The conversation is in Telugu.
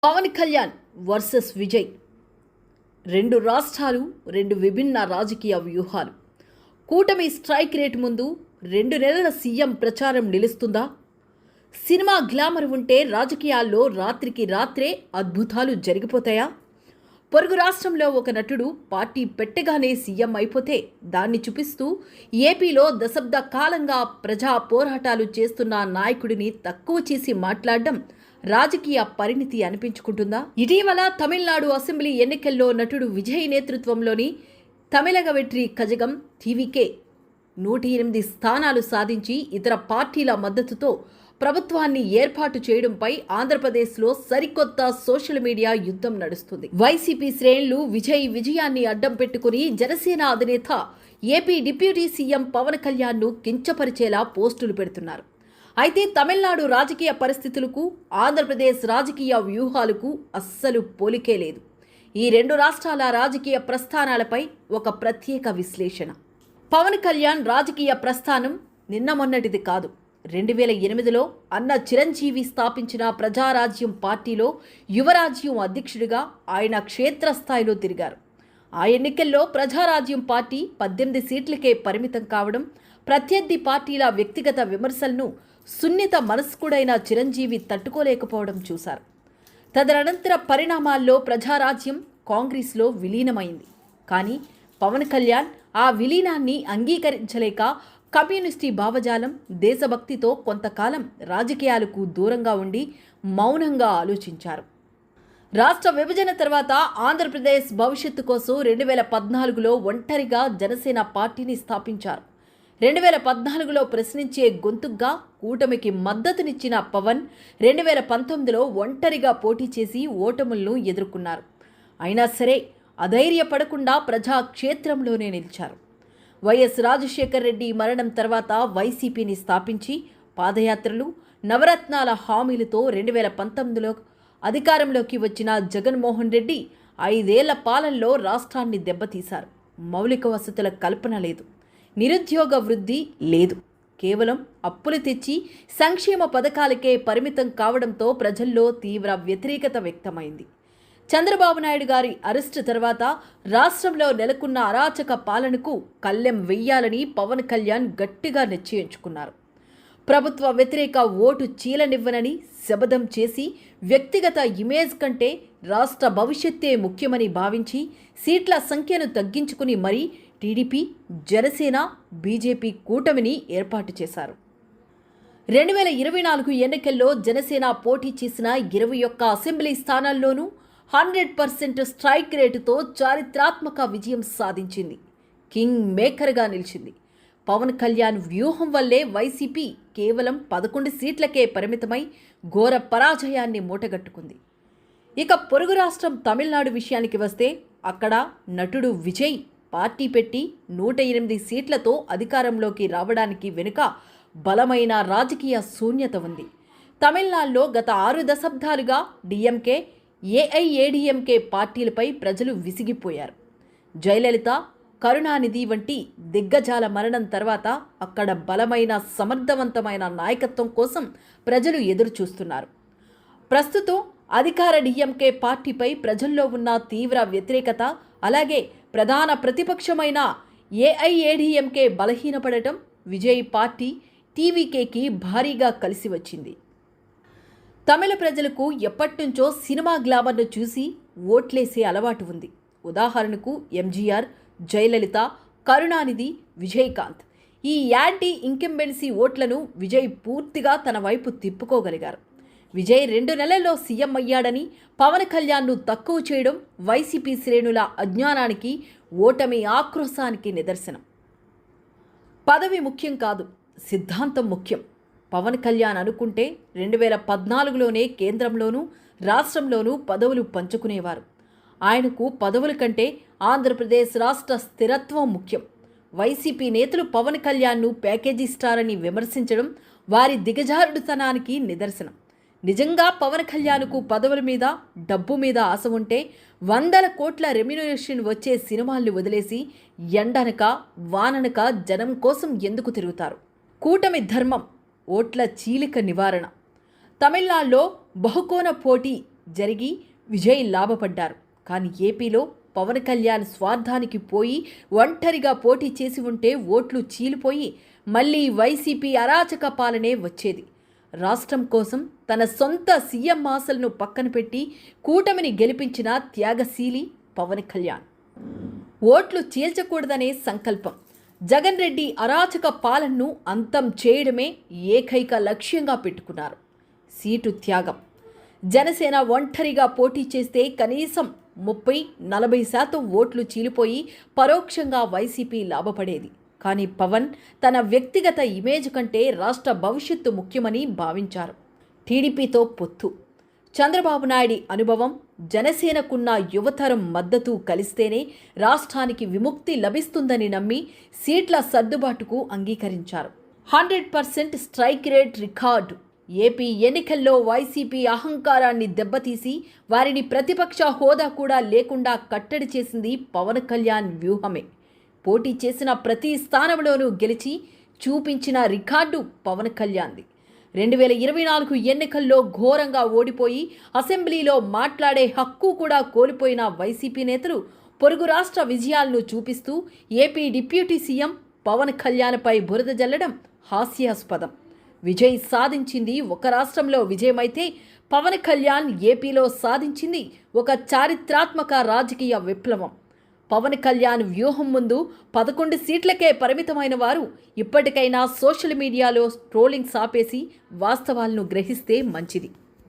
పవన్ కళ్యాణ్ వర్సెస్ విజయ్. రెండు రాష్ట్రాలు, రెండు విభిన్న రాజకీయ వ్యూహాలు. కూటమి స్ట్రైక్ రేట్ ముందు 2 నెలల సీఎం ప్రచారం నిలుస్తుందా? సినిమా గ్లామర్ ఉంటే రాజకీయాల్లో రాత్రికి రాత్రే అద్భుతాలు జరిగిపోతాయా? పొరుగు రాష్ట్రంలో ఒక నటుడు పార్టీ పెట్టగానే సీఎం అయిపోతే దాన్ని చూపిస్తూ ఏపీలో దశాబ్ద కాలంగా ప్రజా పోరాటాలు చేస్తున్న నాయకుడిని తక్కువ చేసి మాట్లాడడం రాజకీయ పరిణితి అనిపించుకుంటుందా? ఇటీవల తమిళనాడు అసెంబ్లీ ఎన్నికల్లో నటుడు విజయ్ నేతృత్వంలోని తమిళగ వెట్రి కజగం టీవీకే 108 స్థానాలు సాధించి ఇతర పార్టీల మద్దతుతో ప్రభుత్వాన్ని ఏర్పాటు చేయడంపై ఆంధ్రప్రదేశ్లో సరికొత్త సోషల్ మీడియా యుద్ధం నడుస్తుంది. వైసీపీ శ్రేణులు విజయ్ విజయాన్ని అడ్డం పెట్టుకుని జనసేన అధినేత ఏపీ డిప్యూటీ సీఎం పవన్ కళ్యాణ్ను కించపరిచేలా పోస్టులు పెడుతున్నారు. అయితే తమిళనాడు రాజకీయ పరిస్థితులకు ఆంధ్రప్రదేశ్ రాజకీయ వ్యూహాలకు అస్సలు పోలికే లేదు. ఈ రెండు రాష్ట్రాల రాజకీయ ప్రస్థానాలపై ఒక ప్రత్యేక విశ్లేషణ. పవన్ కళ్యాణ్ రాజకీయ ప్రస్థానం నిన్న మొన్నటిది కాదు. 2008లో అన్న చిరంజీవి స్థాపించిన ప్రజారాజ్యం పార్టీలో యువరాజ్యం అధ్యక్షుడిగా ఆయన క్షేత్రస్థాయిలో తిరిగారు. ఆ ఎన్నికల్లో ప్రజారాజ్యం పార్టీ 18 సీట్లకే పరిమితం కావడం, ప్రత్యర్థి పార్టీల వ్యక్తిగత విమర్శలను సున్నిత మనస్కుడైన చిరంజీవి తట్టుకోలేకపోవడం చూశారు. తదనంతర పరిణామాల్లో ప్రజారాజ్యం కాంగ్రెస్లో విలీనమైంది. కానీ పవన్ కళ్యాణ్ ఆ విలీనాన్ని అంగీకరించలేక కమ్యూనిస్టీ భావజాలం, దేశభక్తితో కొంతకాలం రాజకీయాలకు దూరంగా ఉండి మౌనంగా ఆలోచించారు. రాష్ట్ర విభజన తర్వాత ఆంధ్రప్రదేశ్ భవిష్యత్తు కోసం 2014లో ఒంటరిగా జనసేన పార్టీని స్థాపించారు. 2014లో ప్రశ్నించే గొంతుగ్గా కూటమికి మద్దతునిచ్చిన పవన్ 2019లో ఒంటరిగా పోటీ చేసి ఓటములను ఎదుర్కొన్నారు. అయినా సరే అధైర్యపడకుండా ప్రజాక్షేత్రంలోనే నిలిచారు. వైఎస్ రాజశేఖర్ రెడ్డి మరణం తర్వాత వైసీపీని స్థాపించి పాదయాత్రలు, నవరత్నాల హామీలతో 2019లో అధికారంలోకి వచ్చిన జగన్మోహన్ రెడ్డి 5 ఏళ్ల పాలనలో రాష్ట్రాన్ని దెబ్బతీశారు. మౌలిక వసతుల కల్పన లేదు, నిరుద్యోగ వృద్ధి లేదు, కేవలం అప్పులు తెచ్చి సంక్షేమ పథకాలకే పరిమితం కావడంతో ప్రజల్లో తీవ్ర వ్యతిరేకత వ్యక్తమైంది. చంద్రబాబు నాయుడు గారి అరెస్టు తర్వాత రాష్ట్రంలో నెలకొన్న అరాచక పాలనకు కళ్ళెం వెయ్యాలని పవన్ కళ్యాణ్ గట్టిగా నిశ్చయించుకున్నారు. ప్రభుత్వ వ్యతిరేక ఓటు చీలనివ్వనని శపథం చేసి వ్యక్తిగత ఇమేజ్ కంటే రాష్ట్ర భవిష్యత్తే ముఖ్యమని భావించి సీట్ల సంఖ్యను తగ్గించుకుని మరీ టీడీపీ, జనసేన, బీజేపీ కూటమిని ఏర్పాటు చేశారు. 2024 ఎన్నికల్లో జనసేన పోటీ చేసిన 21 అసెంబ్లీ స్థానాల్లోనూ 100% స్ట్రైక్ రేటుతో చారిత్రాత్మక విజయం సాధించింది. కింగ్ మేకర్గా నిలిచింది. పవన్ కళ్యాణ్ వ్యూహం వల్లే వైసీపీ కేవలం 11 సీట్లకే పరిమితమై ఘోర పరాజయాన్ని మూటగట్టుకుంది. ఇక పొరుగు రాష్ట్రం తమిళనాడు విషయానికి వస్తే అక్కడ నటుడు విజయ్ పార్టీ పెట్టి 108 సీట్లతో అధికారంలోకి రావడానికి వెనుక బలమైన రాజకీయ శూన్యత ఉంది. తమిళనాడులో గత 6 దశాబ్దాలుగా డిఎంకే, ఏఐఏడీఎంకే పార్టీలపై ప్రజలు విసిగిపోయారు. జయలలిత, కరుణానిధి వంటి దిగ్గజాల మరణం తర్వాత అక్కడ బలమైన సమర్థవంతమైన నాయకత్వం కోసం ప్రజలు ఎదురుచూస్తున్నారు. ప్రస్తుతం అధికార డిఎంకే పార్టీపై ప్రజల్లో ఉన్న తీవ్ర వ్యతిరేకత, అలాగే ప్రధాన ప్రతిపక్షమైన ఏఐఏడీఎంకే బలహీనపడటం విజయ్ పార్టీ టీవీకేకి భారీగా కలిసి వచ్చింది. తమిళ ప్రజలకు ఎప్పటినుంచో సినిమా గ్లామర్ను చూసి ఓట్లేసే అలవాటు ఉంది. ఉదాహరణకు ఎంజీఆర్, జయలలిత, కరుణానిధి, విజయకాంత్. ఈ యాంటీ ఇంకంబెన్సీ ఓట్లను విజయ్ పూర్తిగా తన వైపు తిప్పుకోగలిగారు. విజయ్ 2 నెలల్లో సీఎం అయ్యాడని పవన్ కళ్యాణ్ను తక్కువ చేయడం వైసీపీ శ్రేణుల అజ్ఞానానికి, ఓటమి ఆక్రోశానికి నిదర్శనం. పదవి ముఖ్యం కాదు, సిద్ధాంతం ముఖ్యం. పవన్ కళ్యాణ్ అనుకుంటే 2014లోనే కేంద్రంలోనూ రాష్ట్రంలోనూ పదవులు పంచుకునేవారు. ఆయనకు పదవుల కంటే ఆంధ్రప్రదేశ్ రాష్ట్ర స్థిరత్వం ముఖ్యం. వైసీపీ నేతలు పవన్ కళ్యాణ్ను ప్యాకేజీ స్టార్ అని విమర్శించడం వారి దిగజారుడుతనానికి నిదర్శనం. నిజంగా పవన్ కళ్యాణ్కు పదవుల మీద, డబ్బు మీద ఆశ ఉంటే 100 కోట్ల రెమ్యునరేషన్ వచ్చే సినిమాల్ని వదిలేసి ఎండనక వాననక జనం కోసం ఎందుకు తిరుగుతారు? కూటమి ధర్మం ఓట్ల చీలిక నివారణ. తమిళనాడులో బహుకోణ పోటీ జరిగి విజయ్ లాభపడ్డారు. కానీ ఏపీలో పవన్ కళ్యాణ్ స్వార్థానికి పోయి ఒంటరిగా పోటీ చేసి ఉంటే ఓట్లు చీలిపోయి మళ్లీ వైసీపీ అరాచక పాలనే వచ్చేది. రాష్ట్రం కోసం తన సొంత సీఎం ఆశలను పక్కన పెట్టి కూటమిని గెలిపించిన త్యాగశీలి పవన్ కళ్యాణ్. ఓట్లు చీల్చకూడదనే సంకల్పం, జగన్ రెడ్డి అరాచక పాలనను అంతం చేయడమే ఏకైక లక్ష్యంగా పెట్టుకున్నారు. సీటు త్యాగం. జనసేన ఒంటరిగా పోటీ చేస్తే కనీసం 30-40% ఓట్లు చీలిపోయి పరోక్షంగా వైసీపీ లాభపడేది. కానీ పవన్ తన వ్యక్తిగత ఇమేజ్ కంటే రాష్ట్ర భవిష్యత్తు ముఖ్యమని భావించారు. టీడీపీతో పొత్తు. చంద్రబాబు నాయుడి అనుభవం, జనసేనకున్న యువతరం మద్దతు కలిస్తేనే రాష్ట్రానికి విముక్తి లభిస్తుందని నమ్మి సీట్ల సర్దుబాటుకు అంగీకరించారు. 100% స్ట్రైక్ రేట్ రికార్డు. ఏపీ ఎన్నికల్లో వైసీపీ అహంకారాన్ని దెబ్బతీసి వారిని ప్రతిపక్ష హోదా కూడా లేకుండా కట్టడి చేసింది పవన్ కళ్యాణ్ వ్యూహమే. పోటీ చేసిన ప్రతి స్థానంలోనూ గెలిచి చూపించిన రికార్డు పవన్ కళ్యాణ్ది. 2024 ఎన్నికల్లో ఘోరంగా ఓడిపోయి అసెంబ్లీలో మాట్లాడే హక్కు కూడా కోల్పోయిన వైసీపీ నేతలు పొరుగు రాష్ట్ర విజయాలను చూపిస్తూ ఏపీ డిప్యూటీ సీఎం పవన్ కళ్యాణ్పై బురద జల్లడం హాస్యాస్పదం. విజయ్ సాధించింది ఒక రాష్ట్రంలో విజయమైతే పవన్ కళ్యాణ్ ఏపీలో సాధించింది ఒక చారిత్రాత్మక రాజకీయ విప్లవం. పవన్ కళ్యాణ్ వ్యూహం ముందు 11 సీట్లకే పరిమితమైన వారు ఇప్పటికైనా సోషల్ మీడియాలో ట్రోలింగ్స్ ఆపేసి వాస్తవాలను గ్రహిస్తే మంచిది.